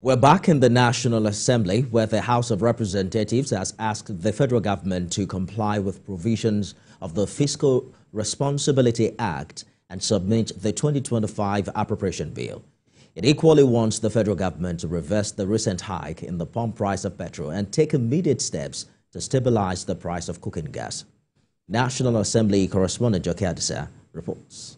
We're back in the National Assembly, where the House of Representatives has asked the federal government to comply with provisions of the Fiscal Responsibility Act and submit the 2025 Appropriation Bill. It equally wants the federal government to reverse the recent hike in the pump price of petrol and take immediate steps to stabilize the price of cooking gas. National Assembly correspondent Joke reports.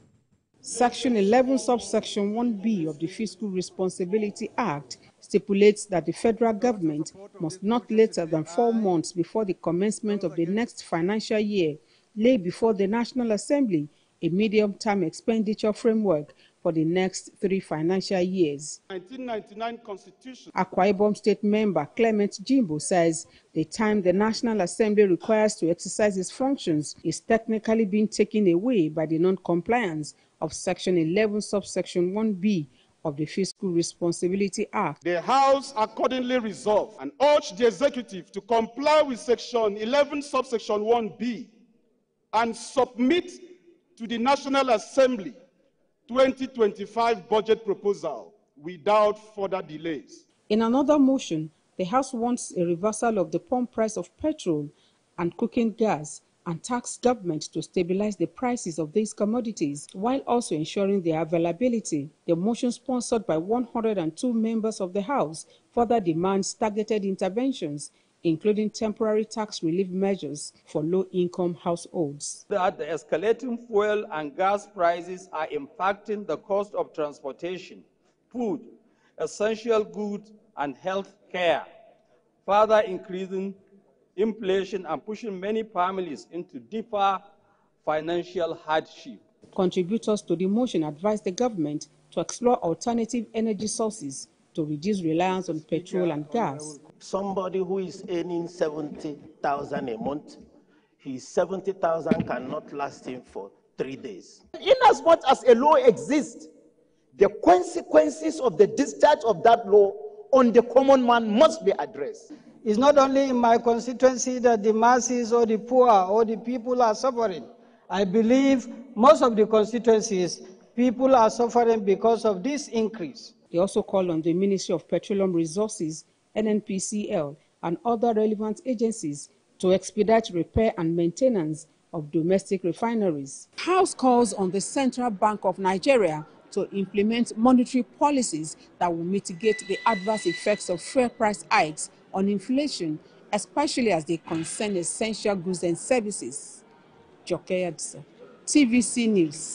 Section 11, subsection 1B of the Fiscal Responsibility Act stipulates that the federal government must not later than 4 months before the commencement of the next financial year lay before the National Assembly a medium-term expenditure framework for the next 3 financial years. 1999 Constitution. Akwa Ibom State member Clement Jimbo says the time the National Assembly requires to exercise its functions is technically being taken away by the non-compliance of Section 11, subsection 1B of the Fiscal Responsibility Act. The House accordingly resolved and urged the Executive to comply with Section 11, subsection 1B and submit to the National Assembly 2025 budget proposal without further delays. In another motion, the House wants a reversal of the pump price of petrol and cooking gas and tax government to stabilize the prices of these commodities while also ensuring their availability. The motion, sponsored by 102 members of the House, further demands targeted interventions, including temporary tax relief measures for low-income households. That the escalating fuel and gas prices are impacting the cost of transportation, food, essential goods, and health care, further increasing inflation and pushing many families into deeper financial hardship. Contributors to the motion advised the government to explore alternative energy sources to reduce reliance on petrol and gas. Somebody who is earning 70,000 a month, his 70,000 cannot last him for 3 days. Inasmuch as a law exists, the consequences of the discharge of that law on the common man must be addressed. It's not only in my constituency that the masses or the poor or the people are suffering. I believe most of the constituencies, people are suffering because of this increase. They also call on the Ministry of Petroleum Resources, NNPCL, and other relevant agencies to expedite repair and maintenance of domestic refineries. House calls on the Central Bank of Nigeria to implement monetary policies that will mitigate the adverse effects of fuel price hikes on inflation, especially as they concern essential goods and services. Joke, TVC News.